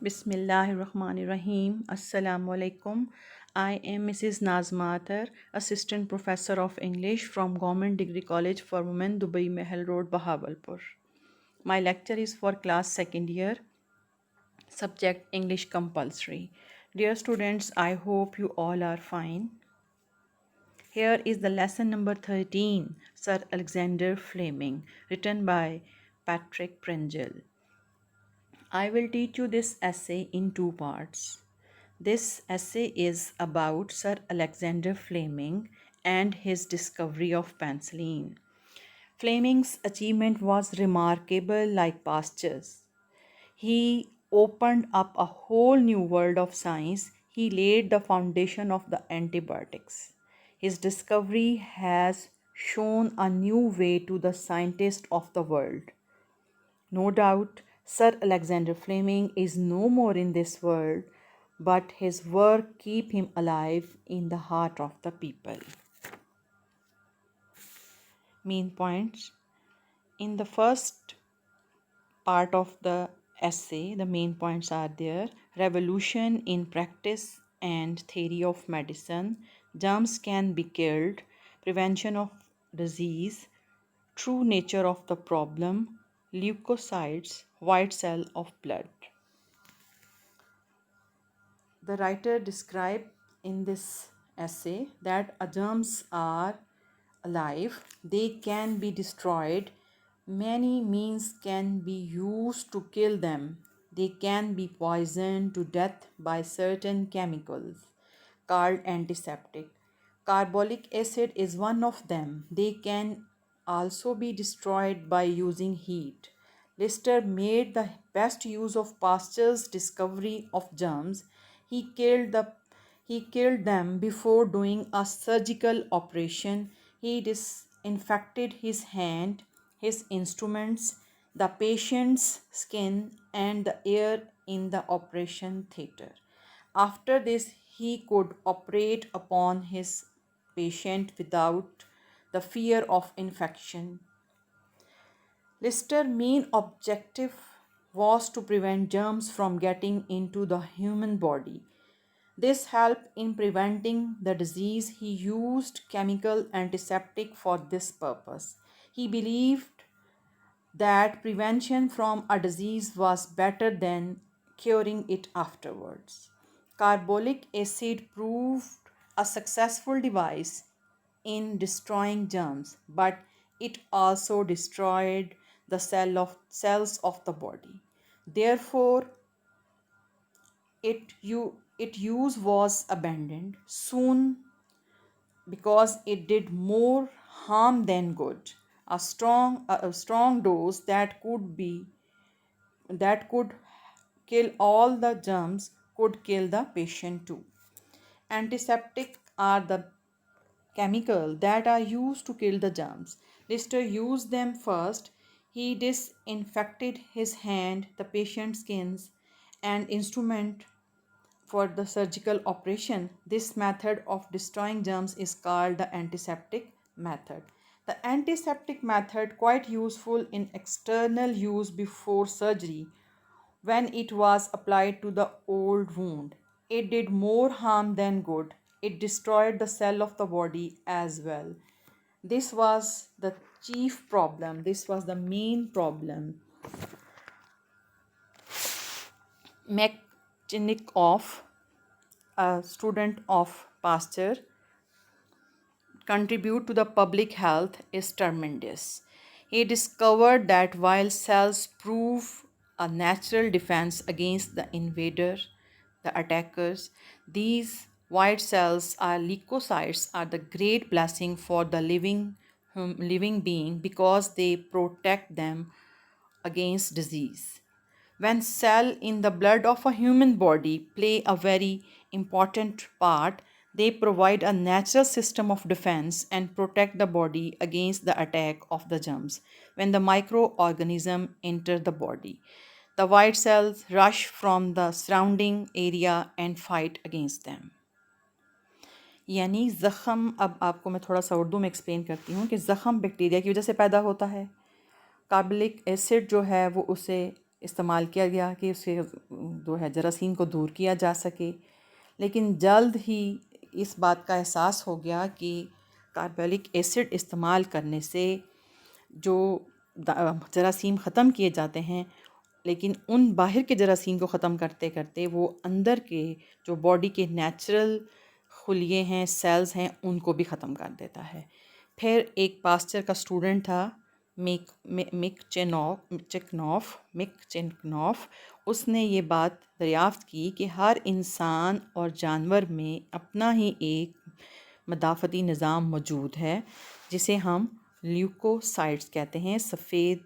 Bismillahirrahmanirrahim. Assalamu alaikum. I am Mrs. Nazma Atar, Assistant Professor of English from Government Degree College for Women, Dubai Mahal Road, Bahawalpur. My lecture is for class second year, subject English compulsory. Dear students, I hope you all are fine. Here is the lesson number 13, Sir Alexander Fleming, written by Patrick Pringle. I will teach you this essay in two parts. This essay is about Sir Alexander Fleming and his discovery of penicillin. Fleming's achievement was remarkable like Pasteur's. He opened up a whole new world of science. He laid the foundation of the antibiotics. His discovery has shown a new way to the scientists of the world. No doubt, Sir Alexander Fleming is no more in this world, but his work keep him alive in the heart of the people. Main points. In the first part of the essay, the main points are there: revolution in practice and theory of medicine, germs can be killed, prevention of disease, true nature of the problem, leukocytes, white cell of blood. The writer described in this essay that germs are alive, they can be destroyed, many means can be used to kill them. They can be poisoned to death by certain chemicals called antiseptic. Carbolic acid is one of them. They can also be destroyed by using heat. Lister made the best use of Pasteur's discovery of germs. He killed the he killed them before doing a surgical operation. He disinfected his hand, his instruments, the patient's skin, and the air in the operation theatre. After this, he could operate upon his patient without the fear of infection. Lister's main objective was to prevent germs from getting into the human body. This helped in preventing the disease. He used chemical antiseptic for this purpose. He believed that prevention from a disease was better than curing it afterwards. Carbolic acid proved a successful device in destroying germs, but it also destroyed the cells of the body. Therefore, its use was abandoned soon because it did more harm than good. A strong dose that could kill all the germs could kill the patient too. Antiseptic are the chemical that are used to kill the germs. Lister used them first. He disinfected his hand, the patient's skins, and instrument for the surgical operation. This method of destroying germs is called the antiseptic method. The antiseptic method quite useful in external use before surgery when it was applied to the old wound. It did more harm than good. It destroyed the cell of the body as well. This was the chief problem. This was the main problem. Mechnikov, a student of Pasteur, contribute to the public health is tremendous. He discovered that while cells prove a natural defense against the invader, the attackers, these white cells are leukocytes are the great blessing for the living being because they protect them against disease. When cells in the blood of a human body play a very important part, they provide a natural system of defense and protect the body against the attack of the germs. When the microorganism enter the body, the white cells rush from the surrounding area and fight against them. यानी ज़ख़म, अब आपको मैं थोड़ा सा उर्दू में explain करती हूँ कि ज़ख़म बैक्टीरिया की वजह से पैदा होता है। कार्बोलिक एसिड जो है वो उसे इस्तेमाल किया गया कि उसके जो है जरासीम को दूर किया जा सके। लेकिन जल्द ही इस बात का एहसास हो गया कि कार्बोलिक एसिड इस्तेमाल करने से जो जरासीम ख़त्म किए जाते हैं, लेकिन उन बाहर के जरासीम को ख़त्म करते करते वो अंदर के जो बॉडी के नेचुरल खुलिए हैं, सेल्स हैं, उनको भी ख़त्म कर देता है। फिर एक पास्टर का स्टूडेंट था, मिक चेनॉफ, उसने ये बात दरियाफ़्त की कि हर इंसान और जानवर में अपना ही एक मदाफ़ती निज़ाम मौजूद है, जिसे हम ल्यूकोसाइट्स कहते हैं। सफ़ेद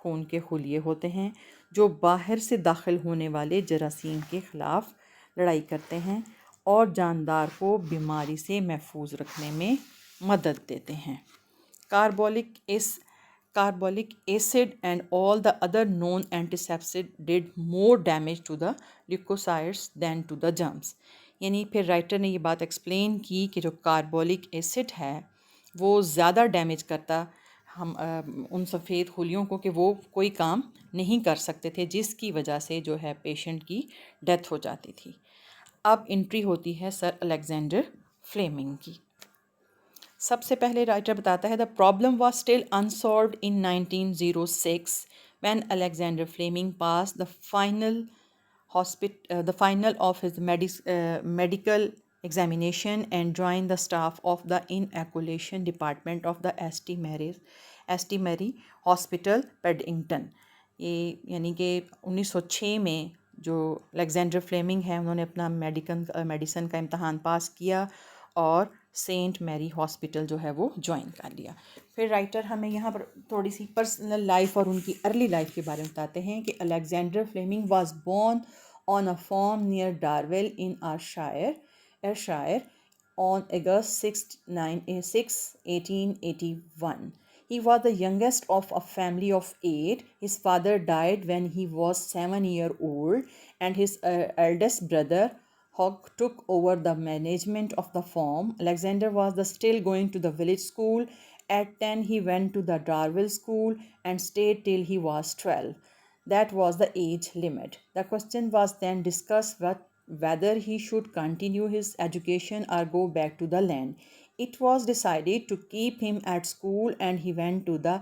खून के खुलिए होते हैं जो बाहर से दाखिल होने वाले जरासीम के ख़िलाफ़ लड़ाई करते हैं और जानदार को बीमारी से महफूज रखने में मदद देते हैं। Carbolic acid and all the other known antiseptics did more damage to the leukocytes than to the germs। यानी फिर राइटर ने ये बात एक्सप्लेन की कि जो कार्बोलिक एसिड है वो ज़्यादा डैमेज करता उन सफ़ेद खुलियों को कि वो कोई काम नहीं कर सकते थे, जिसकी वजह से जो है पेशेंट की डेथ हो जाती थी। अब एंट्री होती है सर अलेक्जेंडर फ्लेमिंग की। सबसे पहले राइटर बताता है the problem was still unsolved in 1906 when Alexander Fleming pass the final of his medical examination and joined the staff of the inoculation department of the St. Mary Hospital, Paddington। ये यानी कि 1906 में जो Alexander Fleming है उन्होंने अपना medicine का इम्तहान पास किया और सेंट मैरी हॉस्पिटल जो है वो ज्वाइन कर लिया। फिर राइटर हमें यहाँ पर थोड़ी सी पर्सनल लाइफ और उनकी अर्ली लाइफ के बारे में बताते हैं कि Alexander Fleming was born on a farm near Darwell in Ayrshire on August 6, 1881. He was the youngest of a family of 8. His father died when he was 7 years old, and his eldest brother Hogg took over the management of the farm. Alexander was still going to the village school. At 10, he went to the Darwell school and stayed till he was 12. That was the age limit. The question was then discussed whether he should continue his education or go back to the land. It was decided to keep him at school and he went to the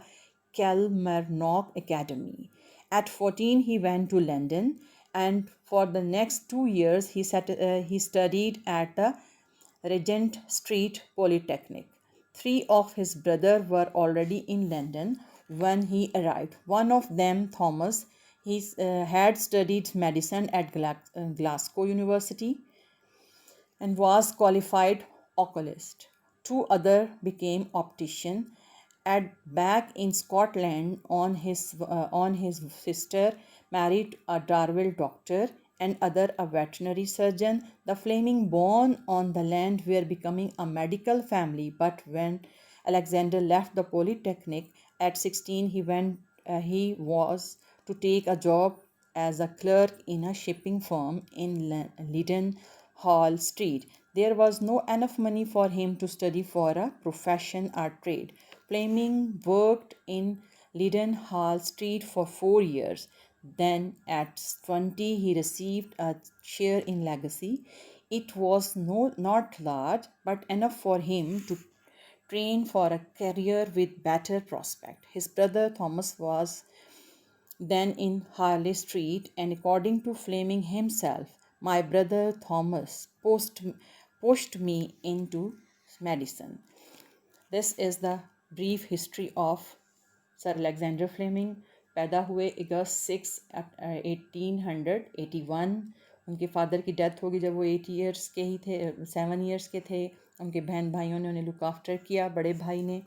Kilmarnock Academy. At 14, he went to London, and for the next 2 years, he studied at the Regent Street Polytechnic. 3 of his brothers were already in London when he arrived. One of them, Thomas, had studied medicine at Glasgow University and was qualified oculist. 2 others became opticians. Back in Scotland, on his sister married a Darwell doctor and other a veterinary surgeon. The Fleming born on the land were becoming a medical family, but when Alexander left the Polytechnic at 16, he was to take a job as a clerk in a shipping firm in Leadenhall Street. There was no enough money for him to study for a profession or trade. Fleming worked in Leadenhall Street for 4 years. Then, at 20, he received a share in Legacy. It was not large, but enough for him to train for a career with better prospect. His brother Thomas was then in Harley Street, and according to Fleming himself, my brother Thomas pushed me into medicine. This is the brief history of sir Alexander Fleming. पैदा हुए अगस्त 6 1881। उनके father की death होगी जब वो 8 years के ही थे, 7 years के थे। उनके बहन भाइयों ने उन्हें लुक आफ्टर किया, बड़े भाई ने।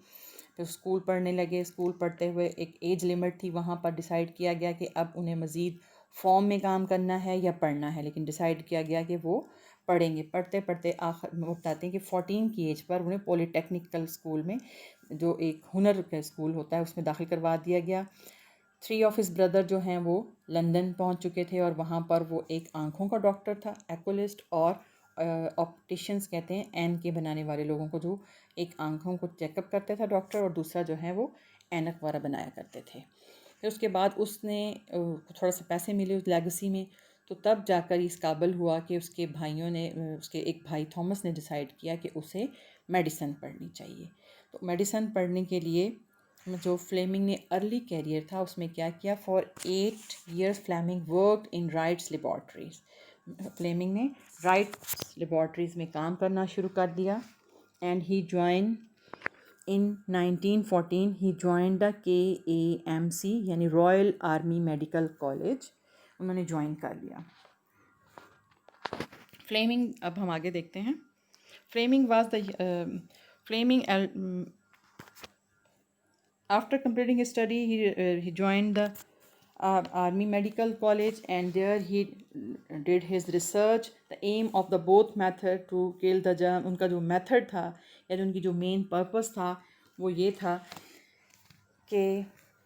तो स्कूल पढ़ने लगे। स्कूल पढ़ते हुए एक एज लिमिट थी, वहाँ पर डिसाइड किया गया कि अब उन्हें मज़ीद फॉर्म में काम करना है या पढ़ना है, लेकिन डिसाइड किया गया कि वो पढ़ेंगे। पढ़ते पढ़ते आखिर वो बताते हैं कि 14 की एज पर उन्हें पॉलीटेक्निकल स्कूल में, जो एक हुनर का स्कूल होता है, उसमें दाखिल करवा दिया गया। 3 ऑफ हिस ब्रदर जो हैं वो लंदन पहुंच चुके थे और वहाँ पर वो एक आँखों का डॉक्टर था, एक्युलिस्ट, और ऑप्टिशियंस कहते हैं एन के बनाने वाले लोगों को, जो एक आँखों को चेकअप करते थे डॉक्टर, और दूसरा जो है वो ऐनक वाला बनाया करते थे। फिर उसके बाद उसने थोड़ा सा पैसे मिले उस लेगेसी में, तो तब जाकर इस काबिल हुआ कि उसके भाइयों ने उसके एक भाई थॉमस ने डिसाइड किया कि उसे मेडिसिन पढ़नी चाहिए। तो मेडिसिन पढ़ने के लिए जो फ्लेमिंग ने अर्ली कैरियर था उसमें क्या किया, for 8 years Fleming work in Wright's laboratories. Fleming ने राइट्स लेबॉर्ट्रीज में काम करना शुरू कर दिया। And he join in 1914 he join the KAMC यानी रॉयल आर्मी मेडिकल कॉलेज, उन्होंने ज्वाइन कर लिया। फ्लेमिंग, अब हम आगे देखते हैं। Fleming was the Fleming after completing his study he joined the army medical college, and there he did his research. The aim of the both method to kill the germ, उनका जो method था या उनकी जो main purpose था वो ये था कि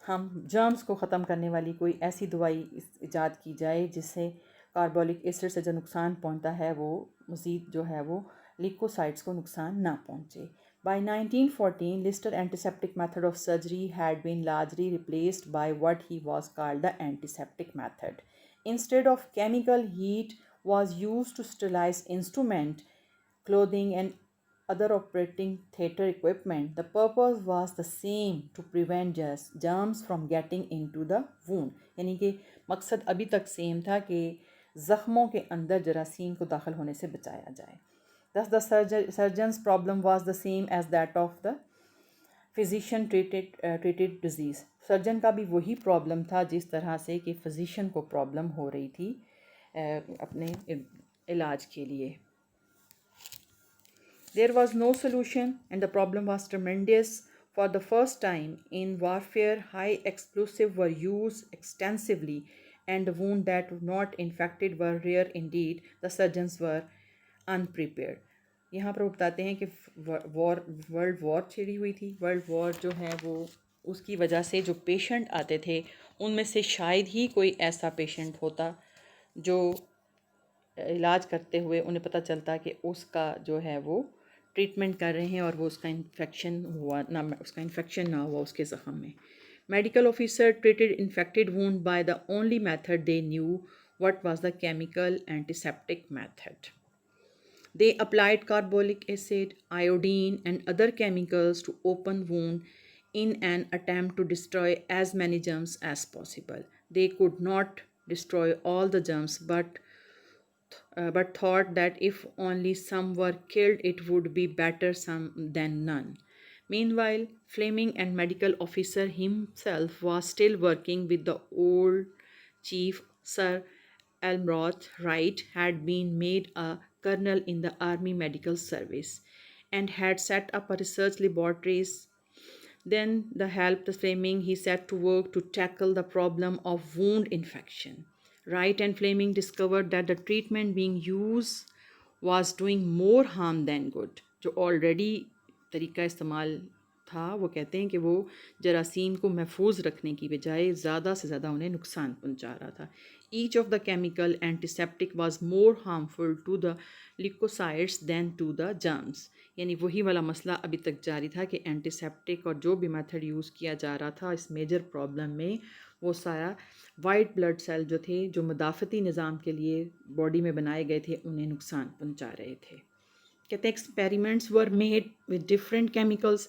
हम जर्म्स को ख़त्म करने वाली कोई ऐसी दवाई ईजाद की जाए जिससे कार्बोलिक एसिड से जो नुकसान पहुंचता है वो मज़ीद जो है वो लिकोसाइट्स को नुकसान ना पहुंचे। By 1914, Lister antiseptic method of surgery had been largely replaced by what he was called the antiseptic method. Instead of chemical, heat was used to sterilize instrument, clothing, and other operating theater equipment. The purpose was the same, to prevent germs from getting into the wound. यानी कि मकसद अभी तक same था कि ज़ख्मों के अंदर जरासीम को दाखिल होने से बचाया जाए। Thus the surgeon's problem was the same as that of the physician treated disease. Surgeon का भी वही प्रॉब्लम था जिस तरह से कि फिजिशियन को प्रॉब्लम हो रही थी अपने इलाज के लिए। There was no solution and the problem was tremendous. For the first time in warfare, high explosives were used extensively, and the wounds that were not infected were rare indeed. The surgeons were अनप्रिपेयर्ड। यहाँ पर वो बताते हैं कि world war छिड़ी हुई थी। World war जो है वो उसकी वजह से जो पेशेंट आते थे उनमें से शायद ही कोई ऐसा पेशेंट होता जो इलाज करते हुए उन्हें पता चलता कि उसका जो है वो ट्रीटमेंट कर रहे हैं और वो उसका इन्फेक्शन ना हुआ उसके ज़ख़म में। Medical officer treated infected wound by the only method they knew, what was the chemical antiseptic method. They applied carbolic acid, iodine, and other chemicals to open wound in an attempt to destroy as many germs as possible. They could not destroy all the germs, but thought that if only some were killed, it would be better some than none. Meanwhile, Fleming and medical officer himself was still working with the old chief. Sir Elmroth Wright had been made a colonel in the Army Medical Service and had set up a research laboratories. Then, the help the Fleming, he set to work to tackle the problem of wound infection. Wright and Fleming discovered that the treatment being used was doing more harm than good. जो already तरीका इस्तेमाल था वो कहते हैं कि वो जरासीम को महफूज रखने की बजाय ज़्यादा से ज़्यादा उन्हें नुकसान पहुंचा रहा था। Each of the chemical antiseptic was more harmful to the leukocytes than to the germs. यानी वही वाला मसला अभी तक जारी था कि एंटीसेप्टिक और जो भी मेथड यूज़ किया जा रहा था इस मेजर प्रॉब्लम में वो सारा वाइट ब्लड सेल जो थे जो मदाफ़ती निज़ाम के लिए बॉडी में बनाए गए थे उन्हें नुकसान पहुंचा रहे थे। कहते हैं experiments were made with different chemicals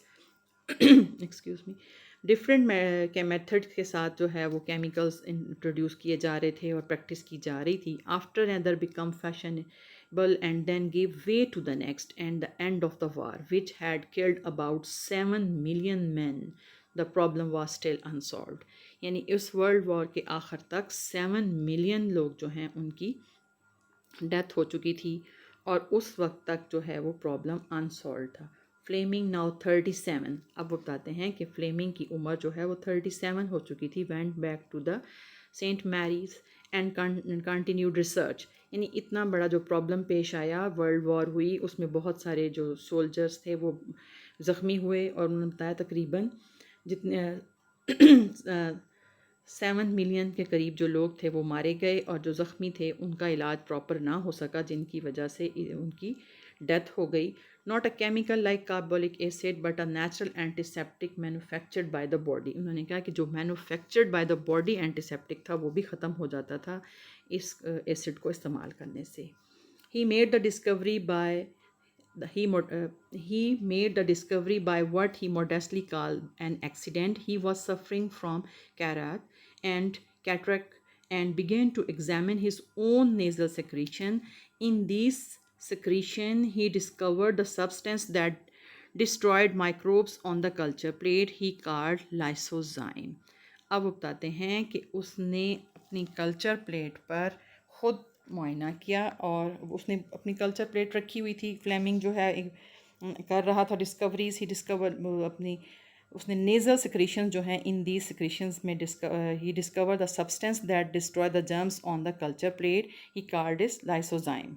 excuse me, different के मेथड के साथ जो है वो केमिकल्स इंट्रोड्यूस किए जा रहे थे और प्रैक्टिस की जा रही थी। After other become fashionable and then gave way to the next and the end of the war, which had killed about 7 million men. The problem was still unsolved. यानी इस वर्ल्ड वॉर के आखिर तक 7 million लोग जो हैं उनकी death हो चुकी थी और उस वक्त तक जो है वो प्रॉब्लम अनसॉल्व था। फ्लेमिंग नाउ 37, अब वो बताते हैं कि फ्लेमिंग की उम्र जो है वो 37 हो चुकी थी। Went back to the Saint Mary's and continued research. यानी इतना बड़ा जो प्रॉब्लम पेश आया, वर्ल्ड वॉर हुई, उसमें बहुत सारे जो सोल्जर्स थे वो ज़ख्मी हुए और उन्होंने बताया तकरीबन जितने 7 मिलियन के करीब जो लोग थे वो मारे गए और जो ज़ख्मी थे उनका इलाज प्रॉपर ना हो सका जिनकी वजह से उनकी डेथ हो गई। Not a chemical like carbolic acid but a natural antiseptic manufactured by the body. उन्होंने कहा कि जो manufactured by the body antiseptic था वो भी ख़त्म हो जाता था इस एसिड को इस्तेमाल करने से। He made the discovery by he made the discovery by what he modestly called an accident. He was suffering from cataract and began to examine his own nasal secretion. In this secretion, he discovered the substance that destroyed microbes on the culture plate. He called lysozyme. अब वो बताते हैं कि उसने अपनी culture plate पर खुद मुआयना किया और उसने अपनी कल्चर प्लेट रखी हुई थी। फ्लेमिंग जो है कर रहा था डिस्कवरीज। ही डिस्कवर अपनी उसने नेज़ल सिक्रीशन जो हैं इन दी सिक्रीशंस में he discover the substance that destroy the germs on the culture plate. He called is lysozyme.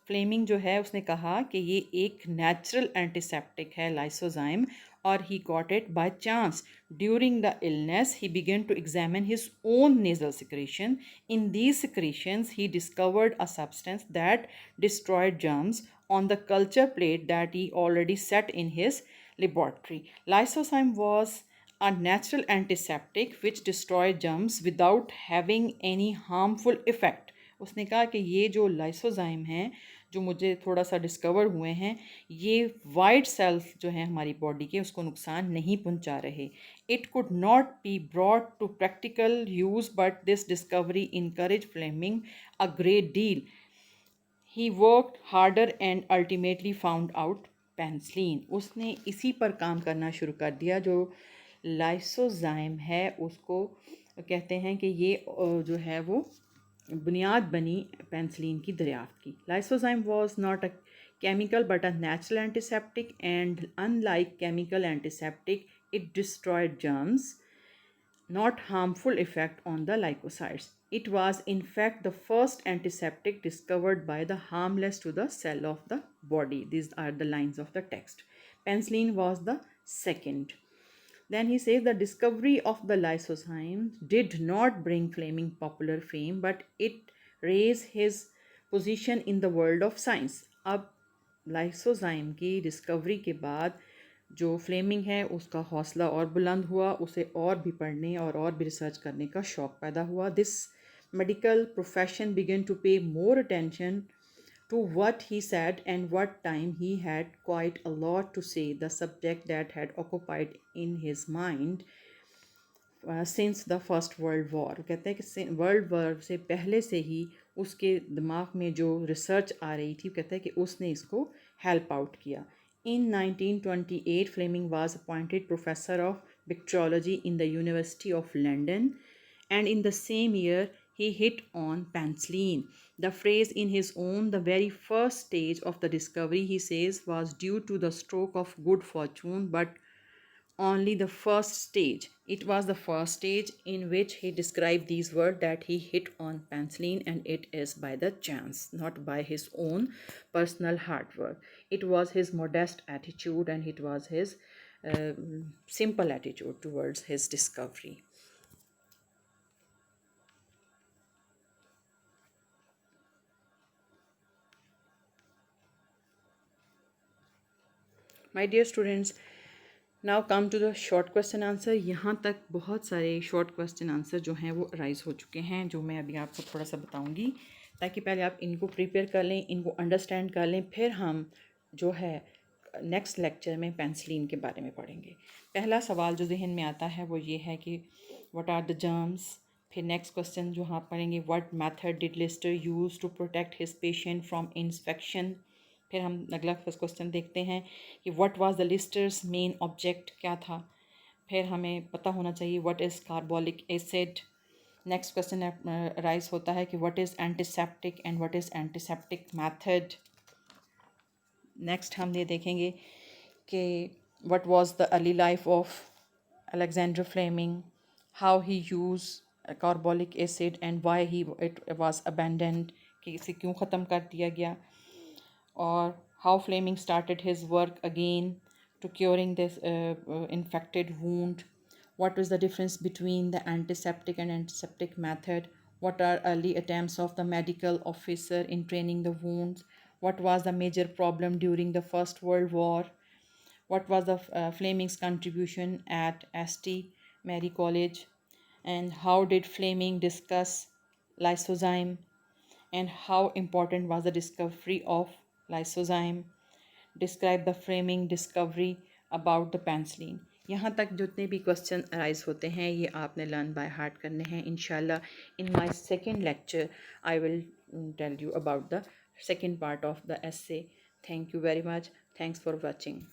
Fleming जो है उसने कहा कि ये एक नेचुरल एंटीसेप्टिक है लाइसोजाइम, और he got it by chance. During the illness, he began to examine his own nasal secretion. In these secretions, he discovered a substance that destroyed germs on the culture plate that he already set in his laboratory. Lysozyme was a natural antiseptic which destroyed germs without having any harmful effect. उसने कहा कि ये जो lysozyme हैं जो मुझे थोड़ा सा डिस्कवर हुए हैं, ये वाइट सेल्स जो हैं हमारी बॉडी के उसको नुकसान नहीं पहुंचा रहे। It could not be brought to practical use but this discovery encourage Fleming a great deal. He worked harder and ultimately found out penicillin. उसने इसी पर काम करना शुरू कर दिया। जो लाइसोजाइम है उसको कहते हैं कि ये जो है वो बुनियाद बनी पेंसिलिन की दरियाफ्त की। Lysozyme was not a chemical but a natural antiseptic and unlike chemical antiseptic it destroyed germs, not harmful effect on the leukocytes. It was in fact the first antiseptic discovered by the harmless to the cell of the body. These are the lines of the text. Penicillin was the second. Then he says the discovery of the lysozyme did not bring Fleming popular fame, but it raised his position in the world of science. अब lysozyme की discovery के बाद जो Fleming है उसका हौसला और बुलंद हुआ, उसे और भी पढ़ने और भी रिसर्च करने का शौक़ पैदा हुआ। This medical profession began to pay more attention to what he said and what time he had quite a lot to say. The subject that had occupied in his mind since the first world war. कहते हैं कि world war से पहले से ही उसके दिमाग में जो रिसर्च आ रही थी, कहते हैं कि उसने इसको हेल्प आउट किया। In 1928, Fleming was appointed professor of bacteriology in the University of London, and in the same year he hit on penicillin. The phrase in his own, the very first stage of the discovery, he says, was due to the stroke of good fortune, but only the first stage. It was the first stage in which he described these words that he hit on penicillin, and it is by the chance, not by his own personal hard work. It was his modest attitude and it was his uh, simple attitude towards his discovery. My dear students, now come to the short question answer. यहाँ तक बहुत सारे short question answer जो हैं वो rise हो चुके हैं, जो मैं अभी आपको थोड़ा सा बताऊँगी, ताकि पहले आप इनको प्रिपेयर कर लें, इनको अंडरस्टैंड कर लें, फिर हम जो है नेक्स्ट लेक्चर में पेंसिलिन के बारे में पढ़ेंगे। पहला सवाल जो जहन में आता है वो ये है कि व्हाट आर द जर्म्स। फिर नेक्स्ट क्वेश्चन जो हम पढ़ेंगे, what method did Lister use to protect his patient from infection. फिर हम अगला फर्स्ट क्वेश्चन देखते हैं कि what was the Lister's main object, क्या था। फिर हमें पता होना चाहिए what is carbolic acid. Next question rise होता है कि what is antiseptic and what is antiseptic method. Next हम ये देखेंगे कि what was the early life of Alexander Fleming, how he use carbolic acid and why he it was abandoned, कि इसे क्यों ख़त्म कर दिया गया, or how Fleming started his work again to curing this infected wound. What was the difference between the antiseptic and antiseptic method? What are early attempts of the medical officer in training the wounds? What was the major problem during the First World War? What was the Fleming's contribution at St. Mary College? And how did Fleming discuss lysozyme? and how important was the discovery of lysozyme. Describe the framing discovery about the penicillin. यहाँ तक जितने भी question arise होते हैं ये आपने learn by heart करने हैं इंशाल्लाह. In my second lecture I will tell you about the second part of the essay. Thank you very much. Thanks for watching.